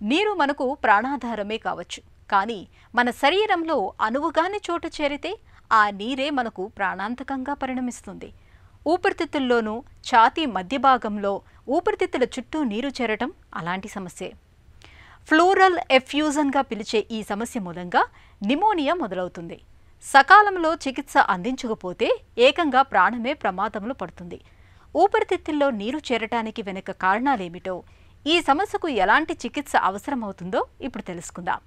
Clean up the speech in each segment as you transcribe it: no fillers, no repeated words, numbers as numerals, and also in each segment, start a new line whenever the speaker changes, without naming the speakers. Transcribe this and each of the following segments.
నీరు మనకు ప్రాణాధారమే కావచ్చు, కానీ మన శరీరంలో అణువుగాని చోట చేరితే ఆ నీరే మనకు ప్రాణాంతకంగా పరిణమిస్తుంది. ఊపిరితిత్తుల్లోనూ ఛాతీ మధ్య భాగంలో ఊపిరితిత్తుల చుట్టూ నీరు చేరటం అలాంటి సమస్యే. ఫ్లూరల్ ఎఫ్యూజన్గా పిలిచే ఈ సమస్య మూలంగా నిమోనియా మొదలవుతుంది. సకాలంలో చికిత్స అందించకపోతే ఏకంగా ప్రాణమే ప్రమాదంలో పడుతుంది. ఊపిరితిత్తుల్లో నీరు చేరటానికి వెనుక కారణాలేమిటో, ఈ సమస్యకు ఎలాంటి చికిత్స అవసరమవుతుందో ఇప్పుడు తెలుసుకుందాం.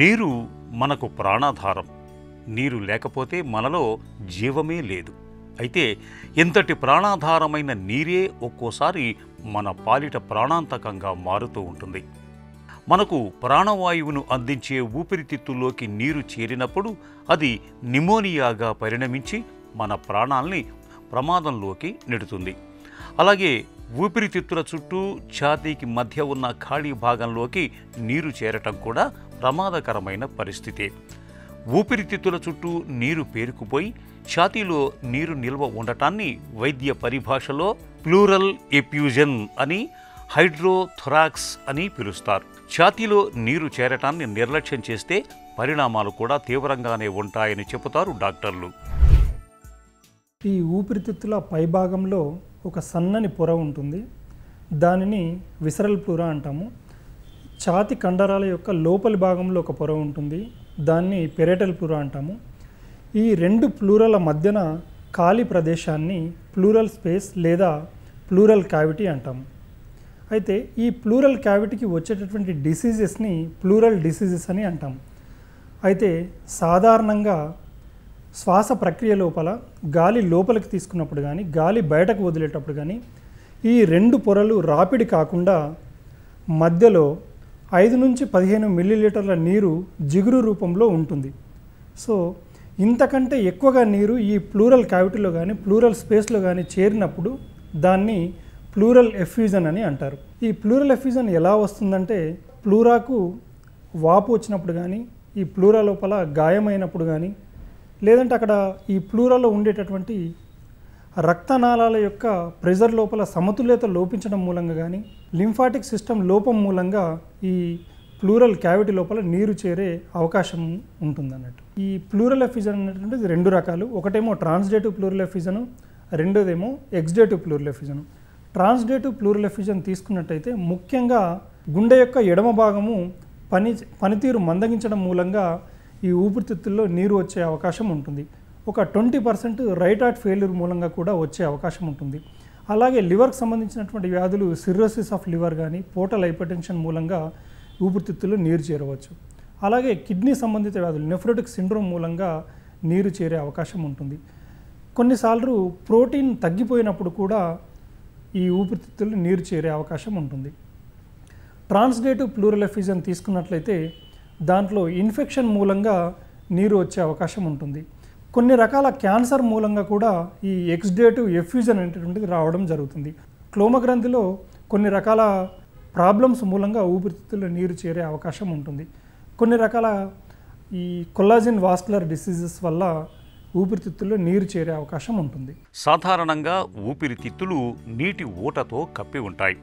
నీరు మనకు ప్రాణాధారం. నీరు లేకపోతే మనలో జీవమే లేదు. అయితే ఇంతటి ప్రాణాధారమైన నీరే ఒక్కోసారి మన పాలిట ప్రాణాంతకంగా మారుతూ ఉంటుంది. మనకు ప్రాణవాయువును అందించే ఊపిరితిత్తుల్లోకి నీరు చేరినప్పుడు అది నిమోనియాగా పరిణమించి మన ప్రాణాల్ని ప్రమాదంలోకి నెడుతుంది. అలాగే ఊపిరితిత్తుల చుట్టూ ఛాతీకి మధ్య ఉన్న ఖాళీ భాగంలోకి నీరు చేరటం కూడా ప్రమాదకరమైన పరిస్థితే. ఊపిరితిత్తుల చుట్టూ నీరు పేరుకుపోయి ఛాతీలో నీరు నిల్వ ఉండటాన్ని వైద్య పరిభాషలో ప్లూరల్ ఎఫ్యూజన్ అని, హైడ్రోథొరాక్స్ అని పిలుస్తారు. ఛాతీలో నీరు చేరటాన్ని నిర్లక్ష్యం చేస్తే పరిణామాలు కూడా తీవ్రంగానే ఉంటాయని చెబుతారు డాక్టర్లు.
ఈ ఊపిరితిత్తుల పైభాగంలో ఒక సన్నని పొర ఉంటుంది. దానిని విసరల్ ప్లూరా అంటాము. ఛాతి కండరాల యొక్క లోపలి భాగంలో ఒక పొర ఉంటుంది. దాన్ని పెరేటల్ ప్లూరా అంటాము. ఈ రెండు ప్లూరల మధ్యన ఖాళీ ప్రదేశాన్ని ప్లూరల్ స్పేస్ లేదా ప్లూరల్ క్యావిటీ అంటాము. అయితే ఈ ప్లూరల్ క్యావిటీకి వచ్చేటటువంటి డిసీజెస్ని ప్లూరల్ డిసీజెస్ అని అంటాము. అయితే సాధారణంగా శ్వాస ప్రక్రియ లోపల గాలి లోపలికి తీసుకున్నప్పుడు కానీ, గాలి బయటకు వదిలేటప్పుడు కానీ ఈ రెండు పొరలు రాపిడి కాకుండా మధ్యలో 5 నుంచి 15 మిల్లీలీటర్ల నీరు జిగురు రూపంలో ఉంటుంది. సో ఇంతకంటే ఎక్కువగా నీరు ఈ ప్లూరల్ క్యావిటీలో కానీ ప్లూరల్ స్పేస్లో కానీ చేరినప్పుడు దాన్ని ప్లూరల్ ఎఫ్యూజన్ అని అంటారు. ఈ ప్లూరల్ ఎఫ్యూజన్ ఎలా వస్తుందంటే, ప్లూరాకు వాపు వచ్చినప్పుడు కానీ, ఈ ప్లూరా లోపల గాయమైనప్పుడు కానీ, లేదంటే అక్కడ ఈ ప్లూరాలో ఉండేటటువంటి రక్తనాళాల యొక్క ప్రెజర్ లోపల సమతుల్యత లోపించడం మూలంగా కానీ, లింఫాటిక్ సిస్టమ్ లోపం మూలంగా ఈ ప్లూరల్ క్యావిటీ లోపల నీరు చేరే అవకాశం ఉంటుందన్నట్టు. ఈ ప్లూరల్ ఎఫ్యూజన్ అనేటువంటిది రెండు రకాలు. ఒకటేమో ట్రాన్స్డేటివ్ ప్లూరల్ ఎఫ్యూజను, రెండోదేమో ఎక్స్డేటివ్ ప్లూరల్ ఎఫ్యూజను. ట్రాన్స్డేటివ్ ప్లూరల్ ఎఫ్యూజన్ తీసుకున్నట్టయితే ముఖ్యంగా గుండె యొక్క ఎడమ భాగము పనితీరు మందగించడం మూలంగా ఈ ఊపిరితిత్తుల్లో నీరు వచ్చే అవకాశం ఉంటుంది. ఒక 20% రైట్ హార్ట్ ఫెయిల్యూర్ మూలంగా కూడా వచ్చే అవకాశం ఉంటుంది. అలాగే లివర్కి సంబంధించినటువంటి వ్యాధులు, సిర్రోసిస్ ఆఫ్ లివర్ కానీ, పోర్టల్ హైపర్టెన్షన్ మూలంగా ఊపిరితిత్తుల్లో నీరు చేరవచ్చు. అలాగే కిడ్నీ సంబంధిత వ్యాధులు, నెఫ్రోటిక్ సిండ్రోమ్ మూలంగా నీరు చేరే అవకాశం ఉంటుంది. కొన్నిసార్లు ప్రోటీన్ తగ్గిపోయినప్పుడు కూడా ఈ ఊపిరితిత్తుల్లో నీరు చేరే అవకాశం ఉంటుంది. ట్రాన్స్డేటివ్ ప్లూరల్ ఎఫ్యూజన్ తీసుకున్నట్లయితే దాంట్లో ఇన్ఫెక్షన్ మూలంగా నీరు వచ్చే అవకాశం ఉంటుంది. కొన్ని రకాల క్యాన్సర్ మూలంగా కూడా ఈ ఎక్స్డేటివ్ ఎఫ్యూజన్ అనేటువంటిది రావడం జరుగుతుంది. క్లోమగ్రంథిలో కొన్ని రకాల ప్రాబ్లమ్స్ మూలంగా ఊపిరితిత్తుల్లో నీరు చేరే అవకాశం ఉంటుంది. కొన్ని రకాల ఈ కొల్లాజెన్ వాస్కులర్ డిసీజెస్ వల్ల ఊపిరితిత్తుల్లో నీరు చేరే అవకాశం ఉంటుంది.
సాధారణంగా ఊపిరితిత్తులు నీటి ఊటతో కప్పి ఉంటాయి.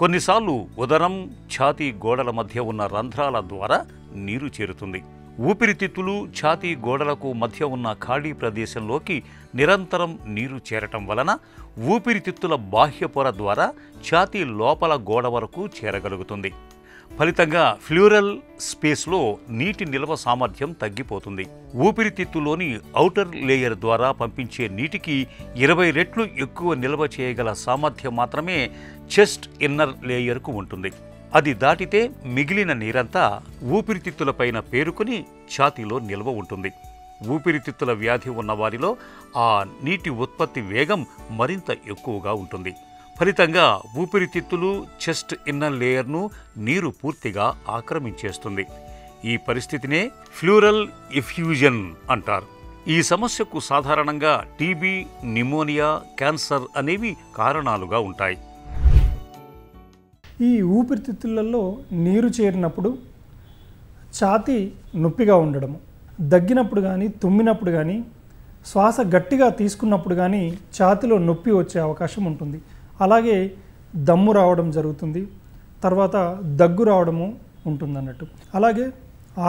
కొన్నిసార్లు ఉదరం, ఛాతీ గోడల మధ్య ఉన్న రంధ్రాల ద్వారా నీరు చేరుతుంది. ఊపిరితిత్తులు ఛాతీ గోడలకు మధ్య ఉన్న ఖాళీ ప్రదేశంలోకి నిరంతరం నీరు చేరటం వలన ఊపిరితిత్తుల బాహ్య పొర ద్వారా ఛాతీ లోపల గోడ వరకు చేరగలుగుతుంది. ఫలితంగా ఫ్లూరల్ స్పేస్లో నీటి నిల్వ సామర్థ్యం తగ్గిపోతుంది. ఊపిరితిత్తులోని ఔటర్ లేయర్ ద్వారా పంపించే నీటికి 20 రెట్లు ఎక్కువ నిల్వ చేయగల సామర్థ్యం మాత్రమే చెస్ట్ ఇన్నర్ లేయర్కు ఉంటుంది. అది దాటితే మిగిలిన నీరంతా ఊపిరితిత్తులపైన పేరుకుని ఛాతీలో నిల్వ ఉంటుంది. ఊపిరితిత్తుల వ్యాధి ఉన్నవారిలో ఆ నీటి ఉత్పత్తి వేగం మరింత ఎక్కువగా ఉంటుంది. ఫలితంగా ఊపిరితిత్తులు చెస్ట్ ఇన్నర్ లేయర్ను నీరు పూర్తిగా ఆక్రమించేస్తుంది. ఈ పరిస్థితినే ఫ్లూరల్ ఎఫ్యూజన్ అంటారు. ఈ సమస్యకు సాధారణంగా టీబీ, నిమోనియా, క్యాన్సర్ అనేవి కారణాలుగా ఉంటాయి.
ఈ ఊపిరితిత్తులలో నీరు చేరినప్పుడు ఛాతీ నొప్పిగా ఉండడము, దగ్గినప్పుడు కానీ తుమ్మినప్పుడు కానీ శ్వాస గట్టిగా తీసుకున్నప్పుడు కానీ ఛాతీలో నొప్పి వచ్చే అవకాశం ఉంటుంది. అలాగే దమ్ము రావడం జరుగుతుంది, తర్వాత దగ్గు రావడము ఉంటుంది అన్నట్టు. అలాగే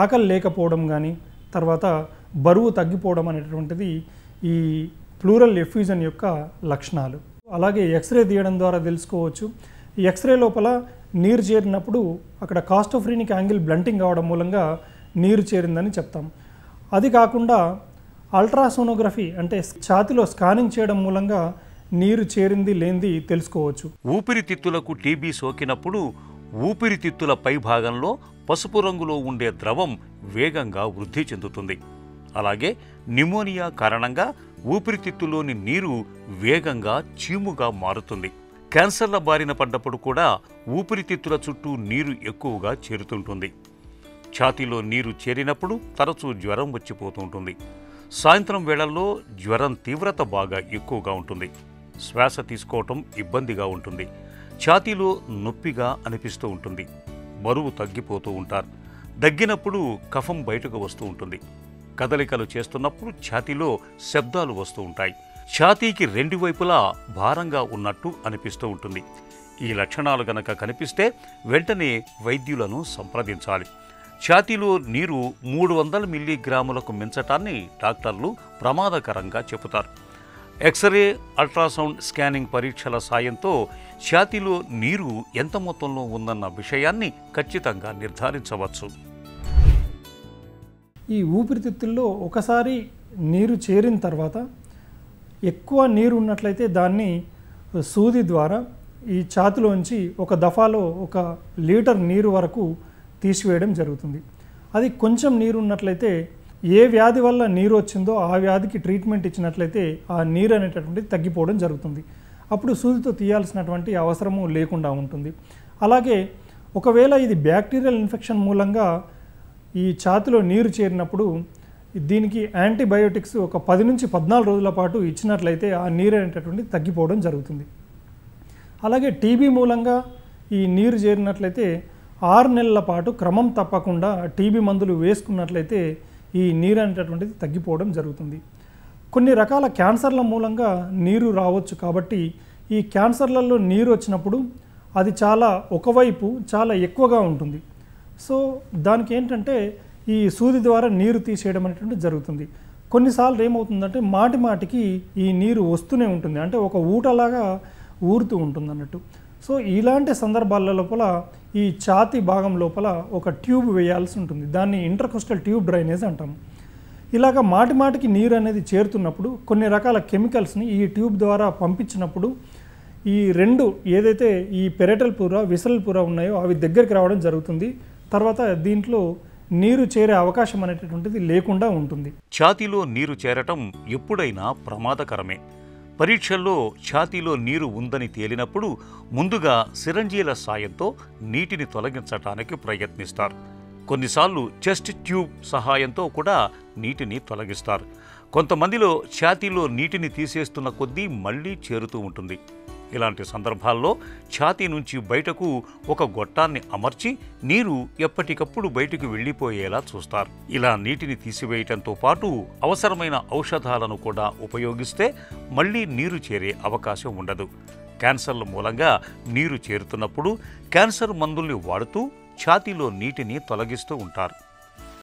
ఆకలి లేకపోవడం కానీ తర్వాత బరువు తగ్గిపోవడం అనేటువంటిది ఈ ప్లూరల్ ఎఫ్యూజన్ యొక్క లక్షణాలు. అలాగే ఎక్స్రే తీయడం ద్వారా తెలుసుకోవచ్చు. ఈ ఎక్స్రే లోపల నీరు చేరినప్పుడు అక్కడ కాస్టోఫ్రీనిక్ యాంగిల్ బ్లంటింగ్ కావడం మూలంగా నీరు చేరిందని చెప్తాం. అది కాకుండా అల్ట్రాసోనోగ్రఫీ అంటే ఛాతీలో స్కానింగ్ చేయడం మూలంగా నీరు చేరింది లేనిది తెలుసుకోవచ్చు.
ఊపిరితిత్తులకు టీబీ సోకినప్పుడు ఊపిరితిత్తుల పై భాగంలో పసుపు రంగులో ఉండే ద్రవం వేగంగా వృద్ధి చెందుతుంది. అలాగే న్యూమోనియా కారణంగా ఊపిరితిత్తులోని నీరు వేగంగా చీముగా మారుతుంది. క్యాన్సర్ల బారిన పడ్డప్పుడు కూడా ఊపిరితిత్తుల చుట్టూ నీరు ఎక్కువగా చేరుతుంటుంది. ఛాతీలో నీరు చేరినప్పుడు తరచూ జ్వరం వచ్చిపోతుంటుంది. సాయంత్రం వేళల్లో జ్వరం తీవ్రత బాగా ఎక్కువగా ఉంటుంది. శ్వాస తీసుకోవటం ఇబ్బందిగా ఉంటుంది. ఛాతీలో నొప్పిగా అనిపిస్తూ ఉంటుంది. బరువు తగ్గిపోతూ ఉంటారు. దగ్గినప్పుడు కఫం బయటకు వస్తూ ఉంటుంది. కదలికలు చేస్తున్నప్పుడు ఛాతీలో శబ్దాలు వస్తూ ఉంటాయి. ఛాతీకి రెండు వైపులా భారంగా ఉన్నట్టు అనిపిస్తూ ఉంటుంది. ఈ లక్షణాలు గనక కనిపిస్తే వెంటనే వైద్యులను సంప్రదించాలి. ఛాతీలో నీరు 300 మిల్లీగ్రాములకు మించటాన్ని డాక్టర్లు ప్రమాదకరంగా చెబుతారు. ఎక్స్రే, అల్ట్రాసౌండ్ స్కానింగ్ పరీక్షల సాయంతో ఛాతీలో నీరు ఎంత మొత్తంలో ఉందన్న విషయాన్ని ఖచ్చితంగా నిర్ధారించవచ్చు.
ఈ ఊపిరితిత్తుల్లో ఒకసారి నీరు చేరిన తర్వాత ఎక్కువ నీరు ఉన్నట్లయితే దాన్ని సూది ద్వారా ఈ ఛాతీలోంచి ఒక దఫాలో 1 లీటర్ నీరు వరకు తీసివేయడం జరుగుతుంది. అది కొంచెం నీరు ఉన్నట్లయితే ఏ వ్యాధి వల్ల నీరు వచ్చిందో ఆ వ్యాధికి ట్రీట్మెంట్ ఇచ్చినట్లయితే ఆ నీరు అనేటటువంటిది తగ్గిపోవడం జరుగుతుంది. అప్పుడు సూదితో తీయాల్సినటువంటి అవసరము లేకుండా ఉంటుంది. అలాగే ఒకవేళ ఇది బ్యాక్టీరియల్ ఇన్ఫెక్షన్ మూలంగా ఈ ఛాతీలో నీరు చేరినప్పుడు దీనికి యాంటీబయోటిక్స్ ఒక 10 నుంచి 14 రోజుల పాటు ఇచ్చినట్లయితే ఆ నీరు అనేటటువంటిది తగ్గిపోవడం జరుగుతుంది. అలాగే టీబీ మూలంగా ఈ నీరు చేరినట్లయితే 6 నెలల పాటు క్రమం తప్పకుండా టీబీ మందులు వేసుకున్నట్లయితే ఈ నీరు అనేటటువంటిది తగ్గిపోవడం జరుగుతుంది. కొన్ని రకాల క్యాన్సర్ల మూలంగా నీరు రావచ్చు. కాబట్టి ఈ క్యాన్సర్లలో నీరు వచ్చినప్పుడు అది ఒకవైపు చాలా ఎక్కువగా ఉంటుంది. సో దానికి ఏంటంటే ఈ సూది ద్వారా నీరు తీసేయడం అనేటువంటిది జరుగుతుంది. కొన్నిసార్లు ఏమవుతుందంటే మాటికి ఈ నీరు వస్తూనే ఉంటుంది, అంటే ఒక ఊటలాగా ఊరుతూ ఉంటుంది అన్నట్టు. సో ఇలాంటి సందర్భాల లోపల ఈ ఛాతీ భాగం లోపల ఒక ట్యూబ్ వేయాల్సి ఉంటుంది. దాన్ని ఇంటర్కోస్టల్ ట్యూబ్ డ్రైనేజ్ అంటాము. ఇలాగ మాటికి నీరు అనేది చేరుతున్నప్పుడు కొన్ని రకాల కెమికల్స్ని ఈ ట్యూబ్ ద్వారా పంపించినప్పుడు ఈ రెండు ఏదైతే ఈ పెరటల్ పూర, విసరల్ పూర ఉన్నాయో అవి దగ్గరికి రావడం జరుగుతుంది. తర్వాత దీంట్లో నీరు చేరే అవకాశం అనేటటువంటిది లేకుండా ఉంటుంది.
ఛాతీలో నీరు చేరటం ఎప్పుడైనా ప్రమాదకరమే. పరీక్షల్లో ఛాతీలో నీరు ఉందని తేలినప్పుడు ముందుగా సిరంజీల సాయంతో నీటిని తొలగించటానికి ప్రయత్నిస్తారు. కొన్నిసార్లు చెస్ట్ ట్యూబ్ సహాయంతో కూడా నీటిని తొలగిస్తారు. కొంతమందిలో ఛాతీలో నీటిని తీసేస్తున్న కొద్దీ మళ్లీ చేరుతూ ఉంటుంది. ఇలాంటి సందర్భాల్లో ఛాతీ నుంచి బయటకు ఒక గొట్టాన్ని అమర్చి నీరు ఎప్పటికప్పుడు బయటకు వెళ్లిపోయేలా చూస్తారు. ఇలా నీటిని తీసివేయటంతో పాటు అవసరమైన ఔషధాలను కూడా ఉపయోగిస్తే మళ్లీ నీరు చేరే అవకాశం ఉండదు. క్యాన్సర్ల మూలంగా నీరు చేరుతున్నప్పుడు క్యాన్సర్ మందుల్ని వాడుతూ ఛాతీలో నీటిని తొలగిస్తూ ఉంటారు.